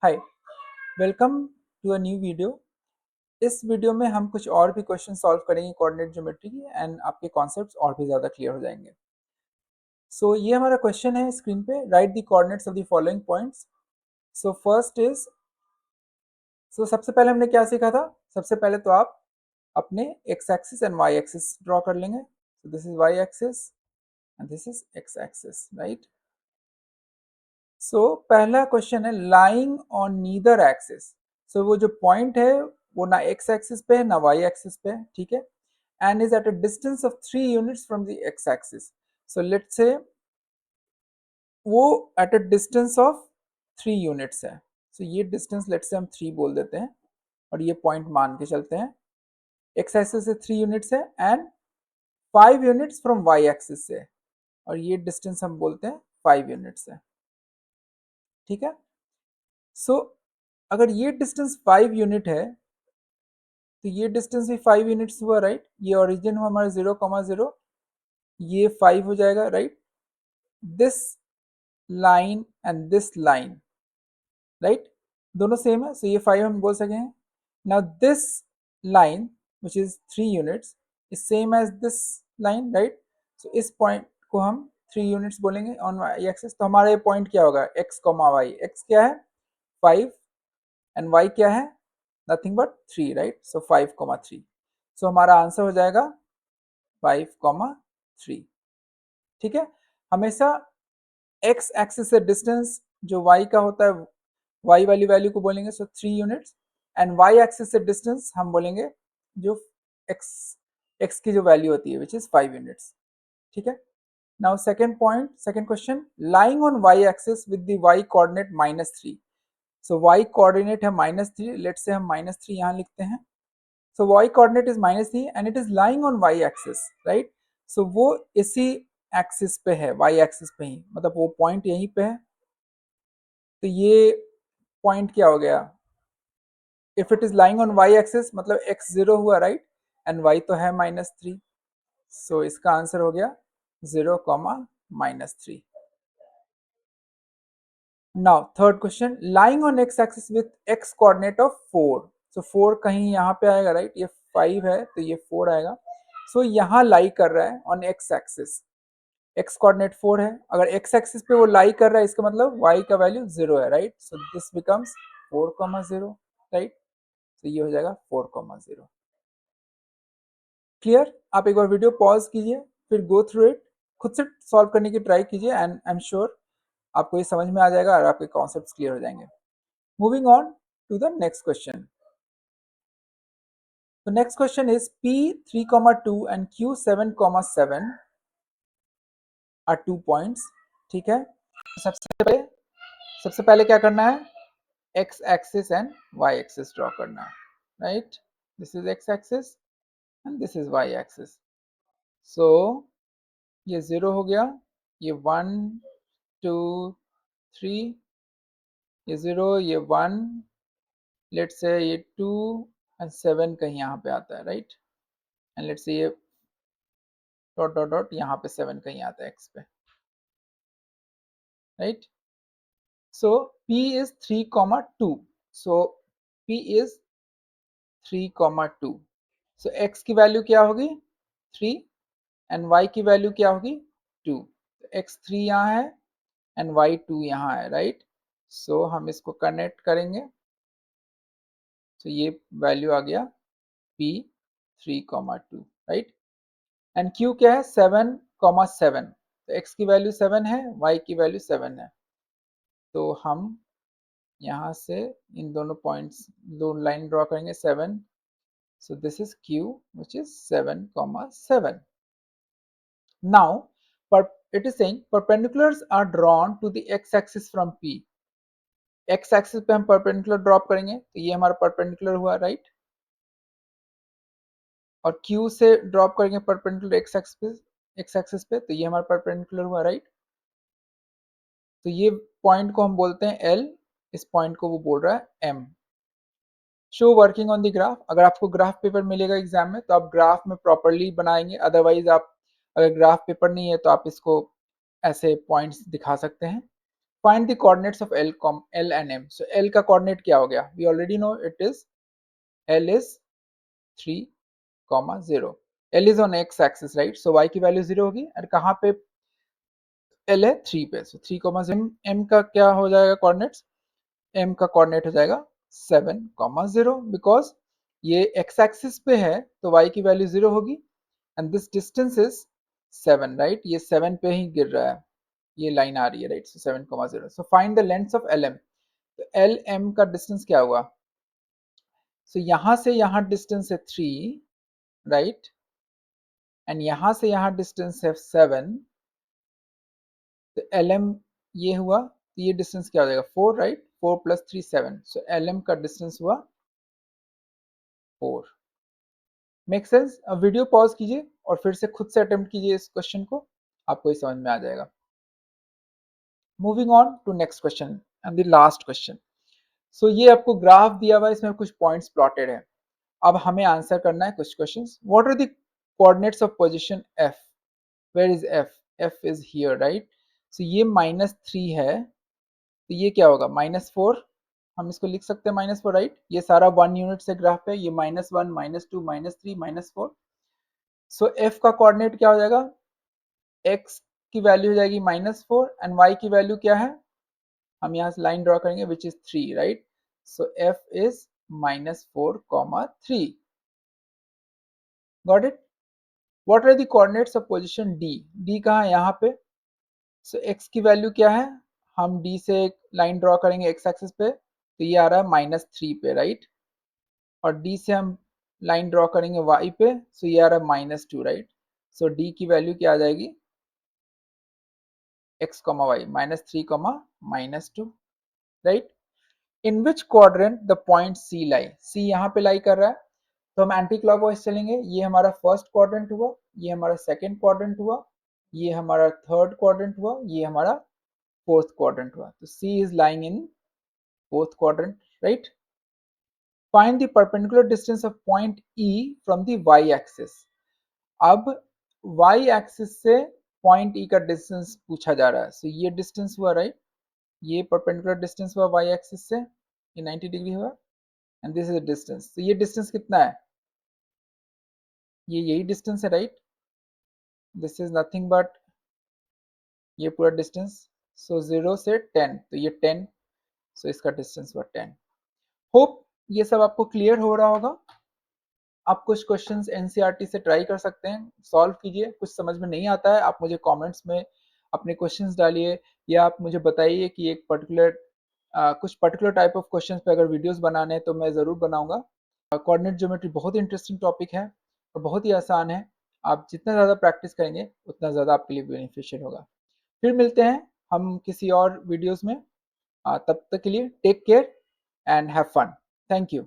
Hi, welcome to a new video. इस video में हम कुछ और भी क्वेश्चन सॉल्व करेंगे कोऑर्डिनेट ज्योमेट्री की एंड आपके कॉन्सेप्ट्स और भी ज़्यादा क्लियर हो जाएंगे। ये हमारा क्वेश्चन है स्क्रीन पे, right the coordinates of the following points. First is, सबसे पहले हमने क्या सीखा था? सबसे पहले तो आप अपने X axis and Y axis draw कर लेंगे। This is Y axis and this is X axis, right. पहला क्वेश्चन है लाइंग ऑन नीदर एक्सिस। वो जो पॉइंट है वो ना एक्स एक्सिस पे है ना वाई एक्सिस पे है, ठीक है। And is at a distance of 3 units from the X axis. Let's say वो at a distance of 3 units है। ये डिस्टेंस लेट्स से हम 3 बोल देते हैं और ये पॉइंट मान के चलते हैं। एक्स एक्सिस से 3 यूनिट्स है and 5 units from Y axis से, और ये डिस्टेंस हम बोलते हैं 5 यूनिट्स है, ठीक है। सो अगर ये डिस्टेंस 5 यूनिट है तो ये डिस्टेंस भी 5 यूनिट्स हुआ, राइट। ये ओरिजिन हुआ हमारा 0,0, ये 5 हो जाएगा, right. This line and this line, right, दोनों सेम है, ये 5 हम बोल सके हैं। Now this line which is 3 units is same as this line, right. इस पॉइंट को हम 3 यूनिट्स बोलेंगे ऑन वाई एक्सिस। तो हमारा ये पॉइंट क्या होगा? X comma Y. एक्स क्या है? 5 एंड वाई क्या है? Nothing but 3, right. 5,3। हमारा आंसर हो जाएगा 5,3, ठीक है। हमेशा एक्स एक्सिस से डिस्टेंस जो वाई का होता है, वाई वाली वैल्यू को बोलेंगे 3 यूनिट्स, एंड वाई एक्सिस से डिस्टेंस हम बोलेंगे जो एक्स एक्स की जो वैल्यू होती है विच इज 5 यूनिट्स, ठीक है। Now second point, second question, lying on Y axis with the Y coordinate -3। Y coordinate है -3, लेट्स से हम -3 यहाँ लिखते हैं। y coordinate is -3 and it is lying on y axis, right। वो इसी axis पे है, y एक्सिस पे ही, मतलब वो पॉइंट यहीं पे है। तो ये पॉइंट क्या हो गया? If it is lying on y axis मतलब x 0 हुआ, राइट, एंड y तो है -3। इसका आंसर हो गया 0, -3। Now third question, lying on x axis with x coordinate of 4। 4 कहीं यहाँ पे आएगा, राइट। ये 5 है तो ये 4 आएगा। यहाँ लाई कर रहा है on x axis, x coordinate 4 है। अगर x एक्सिस पे वो लाई कर रहा है इसका मतलब y का वैल्यू 0 है, राइट। This becomes 4,0, right. ये हो जाएगा 4,0। क्लियर? आप एक बार वीडियो पॉज कीजिए, फिर गो थ्रू इट, खुद से सॉल्व करने की ट्राई कीजिए एंड आई एम श्योर आपको ये समझ में आ जाएगा और आपके कॉन्सेप्ट्स क्लियर हो जाएंगे। Moving on to the next question. The next question is P 3,2 and Q 7,7 are 2 points, ठीक है। सबसे पहले क्या करना है? x axis and y axis draw करना है, right. This is x axis and this is y axis. ये 0 हो गया, ये 1 2 3, ये 0, ये 1, लेट्स से ये 2 एंड 7 कहीं यहाँ पे आता है, राइट। एंड लेट्स से ये डॉट डॉट डॉट यहाँ पे 7 कहीं आता है x पे, right. P is 3,2. P is 3,2। x की वैल्यू क्या होगी? 3 एंड y की वैल्यू क्या होगी? 2। x 3 यहाँ है एंड y 2 यहाँ है, राइट। हम इसको कनेक्ट करेंगे, ये वैल्यू आ गया P 3,2, राइट। एंड Q क्या है? 7,7। x की वैल्यू 7 है, y की वैल्यू 7 है। तो हम यहाँ से इन दोनों पॉइंट्स, दो लाइन ड्रॉ करेंगे 7। this is Q which is 7,7. Now it is saying perpendiculars are drawn to the x-axis from P। x axis पे हम परपेंडिकुलर ड्रॉप करेंगे तो ये हमारा परपेंडिकुलर हुआ, राइट। और Q से ड्रॉप करेंगे परपेंडिकुलर x एक्सिस पे तो ये हमारा परपेंडिकुलर हुआ, राइट। तो ये पॉइंट को हम बोलते हैं L, इस पॉइंट को वो बोल रहा है M। Show working on the graph. अगर आपको ग्राफ पेपर मिलेगा एग्जाम में तो आप ग्राफ में प्रॉपरली बनाएंगे, अदरवाइज आप अगर ग्राफ पेपर नहीं है तो आप इसको ऐसे पॉइंट्स दिखा सकते हैं। Find the coordinates of L and M. So L का कोऑर्डिनेट क्या हो गया? We already know it is L is 3,0. L is on x axis right, so y की वैल्यू 0 होगी और कहाँ पे L है? 3 पे, सो 3,0. M का क्या हो जाएगा कोऑर्डिनेट्स? M का कोऑर्डिनेट हो जाएगा 7,0 बिकॉज ये x एक्सिस पे है तो y की वैल्यू 0 होगी and this distance is 7 right, ये 7 पे ही गिर रहा है, ये लाइन आ रही है right, so 7,0. So find the length of LM. तो LM का डिस्टेंस क्या हुआ? सो यहाँ से यहाँ डिस्टेंस है 3 राइट, एंड यहाँ से यहाँ डिस्टेंस है 7, तो LM ये हुआ, तो ये डिस्टेंस क्या हो जाएगा? 4 राइट, 4 + 3 7, सो LM का डिस्टेंस हुआ 4. Make sense? अब वीडियो पॉज कीजिए और फिर से खुद से अटेम्प्ट कीजिए इस क्वेश्चन को, आपको ये समझ में आ जाएगा. Moving on to next question and the last question. So ये आपको ग्राफ दिया हुआ है, इसमें कुछ पॉइंट्स प्लॉटेड है. अब हमें आंसर करना है कुछ questions. What are the coordinates of position F? Where is F? F is here right. So ये -3 है, तो ये क्या होगा? -4. हम इसको लिख सकते हैं -4 राइट. ये सारा 1 यूनिट से ग्राफ है, ये -1 -2 -3 -4. सो F का कोऑर्डिनेट क्या हो जाएगा? x की वैल्यू हो जाएगी -4 एंड y की वैल्यू क्या है? हम यहाँ से लाइन ड्रॉ करेंगे which is 3 right. So F is -4, 3. Got it? What are the coordinates of position D? D कहाँ है? यहाँ पे. सो x की वैल्यू क्या है? हम D से एक लाइन ड्रॉ करेंगे x एक्सिस पे, तो ये आ रहा है -3 पे राइट, और D से हम लाइन ड्रॉ करेंगे y पे, सो ये आ रहा है -2 राइट. सो D की वैल्यू क्या आ जाएगी? x, y -3, -2 right. In which quadrant the point C lie? C यहाँ पे लाई कर रहा है, तो हम एंटी क्लॉकवाइज चलेंगे. ये हमारा फर्स्ट क्वाड्रेंट हुआ, ये हमारा सेकंड क्वाड्रेंट हुआ, ये हमारा थर्ड क्वाड्रेंट हुआ, ये हमारा फोर्थ क्वाड्रेंट हुआ. तो C is lying in fourth quadrant right. Find the perpendicular distance of point E from the y axis. अब y एक्सिस से पॉइंट E का डिस्टेंस पूछा जा रहा है. सो ये डिस्टेंस हुआ राइट, ये परपेंडिकुलर डिस्टेंस हुआ y एक्सिस से, ये 90 डिग्री हुआ and this is the distance. तो ये डिस्टेंस कितना है? ये यही डिस्टेंस है right. This is nothing but ये पूरा डिस्टेंस. सो 0 से 10, तो ये 10, सो इसका डिस्टेंस हुआ 10. होप ये सब आपको क्लियर हो रहा होगा. आप कुछ क्वेश्चंस एनसीईआरटी से ट्राई कर सकते हैं, सॉल्व कीजिए. कुछ समझ में नहीं आता है आप मुझे कमेंट्स में अपने क्वेश्चंस डालिए, या आप मुझे बताइए कि एक पर्टिकुलर कुछ पर्टिकुलर टाइप ऑफ क्वेश्चंस पे अगर वीडियोस बनाने हैं तो मैं ज़रूर बनाऊंगा. कोऑर्डिनेट ज्योमेट्री बहुत इंटरेस्टिंग टॉपिक है और बहुत ही आसान है. आप जितना ज़्यादा प्रैक्टिस करेंगे उतना ज़्यादा आपके लिए बेनिफिशियल होगा. फिर मिलते हैं हम किसी और वीडियोस में. तब तक के लिए take care and have fun. Thank you.